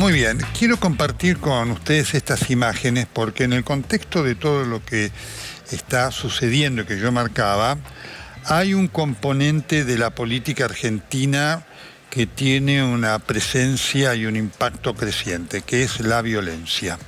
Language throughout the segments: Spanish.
Muy bien, quiero compartir con ustedes estas imágenes porque en el contexto de todo lo que está sucediendo que yo marcaba, hay un componente de la política argentina que tiene una presencia y un impacto creciente, que es la violencia.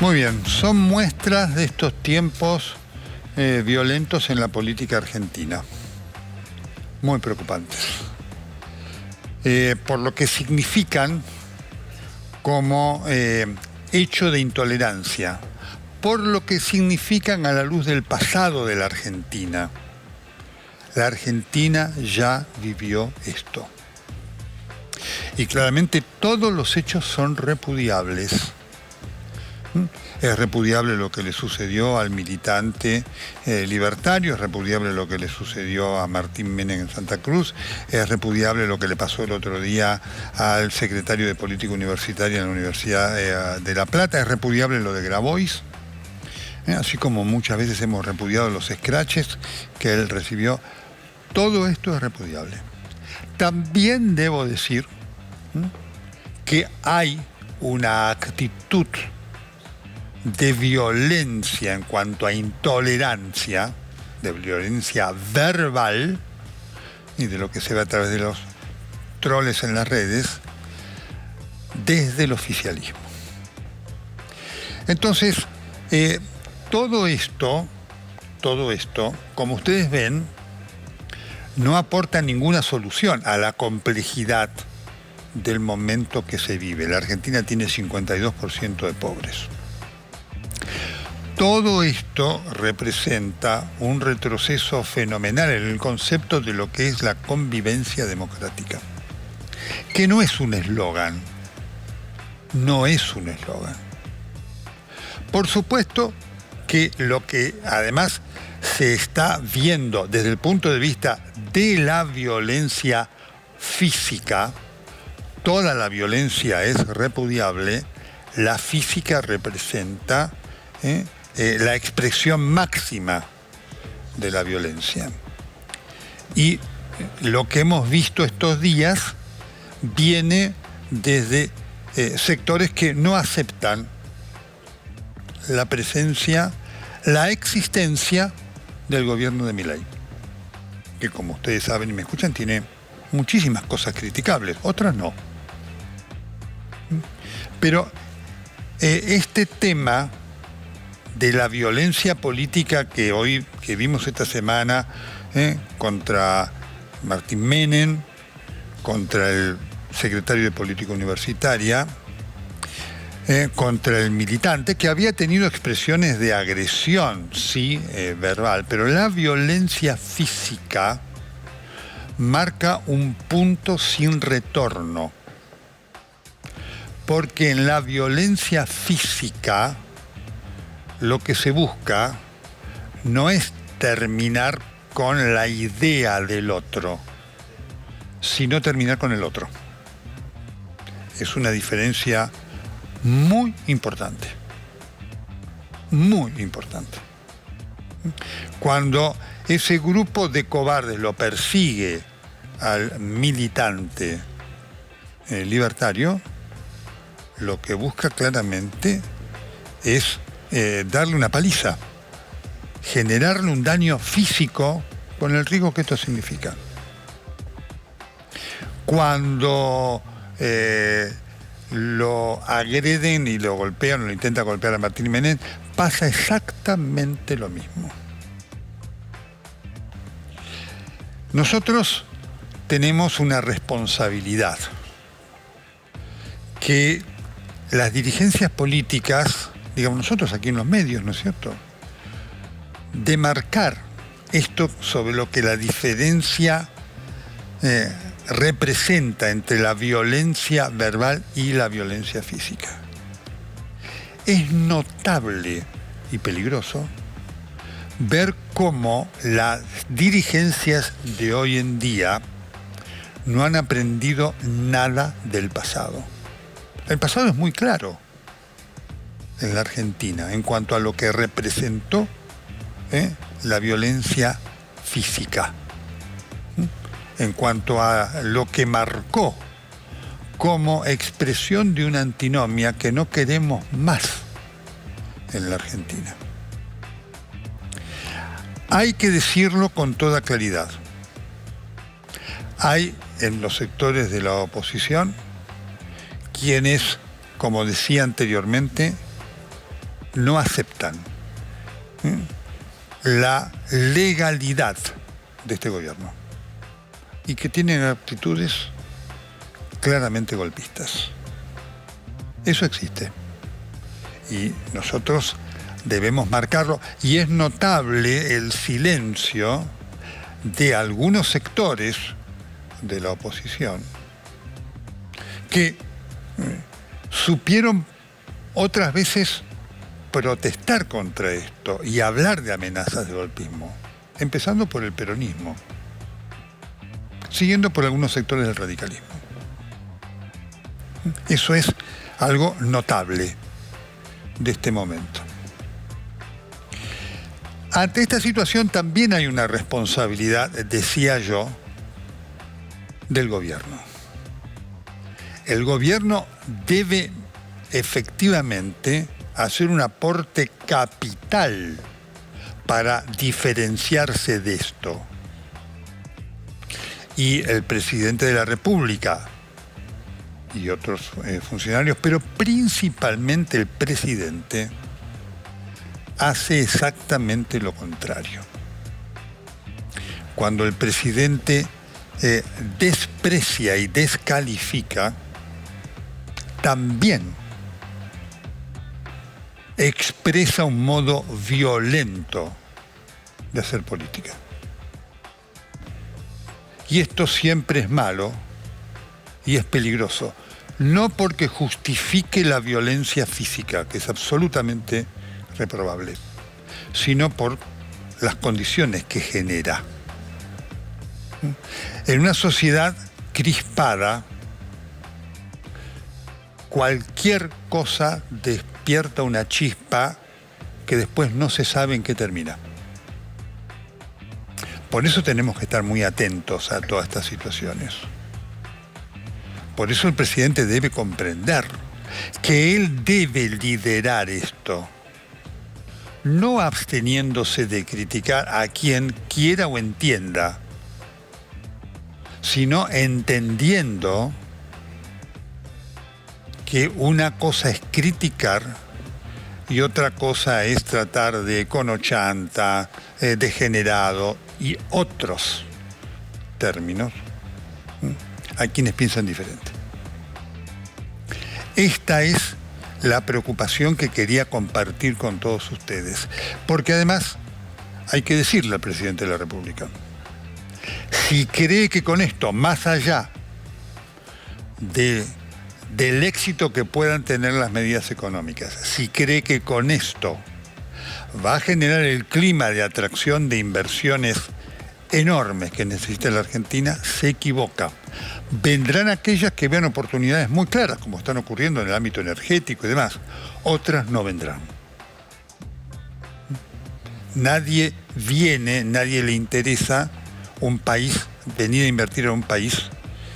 Muy bien, son muestras de estos tiempos violentos en la política argentina. Muy preocupantes. Por lo que significan como hecho de intolerancia, por lo que significan a la luz del pasado de la Argentina. La Argentina ya vivió esto. Y claramente todos los hechos son repudiables. Es repudiable lo que le sucedió al militante libertario, es repudiable lo que le sucedió a Martín Menem en Santa Cruz, es repudiable lo que le pasó el otro día al secretario de Política Universitaria en la Universidad de La Plata, es repudiable lo de Grabois, así como muchas veces hemos repudiado los scratches que él recibió. Todo esto es repudiable. También debo decir que hay una actitud de violencia en cuanto a intolerancia, de violencia verbal y de lo que se ve a través de los troles en las redes, desde el oficialismo. Entonces, todo esto, como ustedes ven, no aporta ninguna solución a la complejidad del momento que se vive. La Argentina tiene 52% de pobres. Todo esto representa un retroceso fenomenal en el concepto de lo que es la convivencia democrática, que no es un eslogan, no es un eslogan. Por supuesto que lo que además se está viendo desde el punto de vista de la violencia física, toda la violencia es repudiable, la física representa la expresión máxima de la violencia. Y lo que hemos visto estos días viene desde sectores que no aceptan la presencia, la existencia del gobierno de Milei, que como ustedes saben y me escuchan, tiene muchísimas cosas criticables, otras no. Pero este tema de la violencia política que vimos esta semana contra Martín Menem, contra el secretario de Política Universitaria, contra el militante, que había tenido expresiones de agresión, sí, verbal, pero la violencia física marca un punto sin retorno. Porque en la violencia física lo que se busca no es terminar con la idea del otro, sino terminar con el otro. Es una diferencia muy importante. Muy importante. Cuando ese grupo de cobardes lo persigue al militante libertario, lo que busca claramente es darle una paliza, generarle un daño físico con el riesgo que esto significa. Cuando lo agreden y lo golpean, o lo intentan golpear a Martín Menem, pasa exactamente lo mismo. Nosotros tenemos una responsabilidad que las dirigencias políticas, digamos nosotros aquí en los medios, ¿no es cierto?, de marcar esto sobre lo que la diferencia representa entre la violencia verbal y la violencia física. Es notable y peligroso ver cómo las dirigencias de hoy en día no han aprendido nada del pasado. El pasado es muy claro en la Argentina en cuanto a lo que representó la violencia física, en cuanto a lo que marcó como expresión de una antinomia que no queremos más en la Argentina. Hay que decirlo con toda claridad. Hay en los sectores de la oposición quienes, como decía anteriormente, no aceptan la legalidad de este gobierno y que tienen actitudes claramente golpistas. Eso existe y nosotros debemos marcarlo, y es notable el silencio de algunos sectores de la oposición que supieron otras veces protestar contra esto y hablar de amenazas de golpismo, empezando por el peronismo, siguiendo por algunos sectores del radicalismo. Eso es algo notable de este momento. Ante esta situación también hay una responsabilidad, decía yo, del gobierno. El gobierno debe efectivamente hacer un aporte capital para diferenciarse de esto. Y el presidente de la República y otros funcionarios, pero principalmente el presidente, hace exactamente lo contrario. Cuando el presidente desprecia y descalifica, también expresa un modo violento de hacer política. Y esto siempre es malo y es peligroso, no porque justifique la violencia física, que es absolutamente reprobable, sino por las condiciones que genera. En una sociedad crispada, cualquier cosa despierta una chispa que después no se sabe en qué termina. Por eso tenemos que estar muy atentos a todas estas situaciones. Por eso el presidente debe comprender que él debe liderar esto, no absteniéndose de criticar a quien quiera o entienda, sino entendiendo que una cosa es criticar y otra cosa es tratar de conochanta, degenerado y otros términos a quienes piensan diferente. Esta es la preocupación que quería compartir con todos ustedes, porque además hay que decirle al presidente de la República, si cree que con esto, más allá del éxito que puedan tener las medidas económicas, si cree que con esto va a generar el clima de atracción de inversiones enormes que necesita la Argentina, se equivoca. Vendrán aquellas que vean oportunidades muy claras, como están ocurriendo en el ámbito energético y demás. Otras no vendrán. Nadie le interesa un país, venir a invertir en un país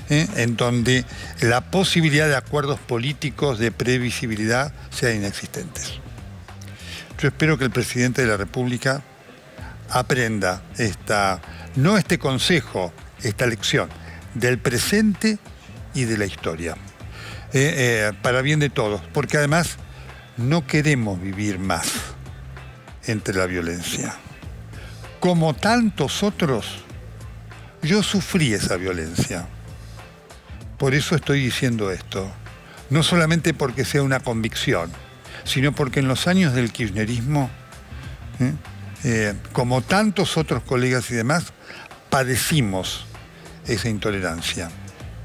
en donde la posibilidad de acuerdos políticos de previsibilidad sean inexistentes. Yo espero que el presidente de la República aprenda no este consejo, esta lección, del presente y de la historia. Para bien de todos, porque además no queremos vivir más entre la violencia. Como tantos otros, yo sufrí esa violencia. Por eso estoy diciendo esto. No solamente porque sea una convicción, sino porque en los años del kirchnerismo, como tantos otros colegas y demás, padecimos esa intolerancia,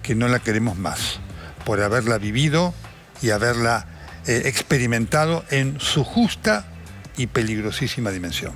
que no la queremos más, por haberla vivido y haberla experimentado en su justa y peligrosísima dimensión.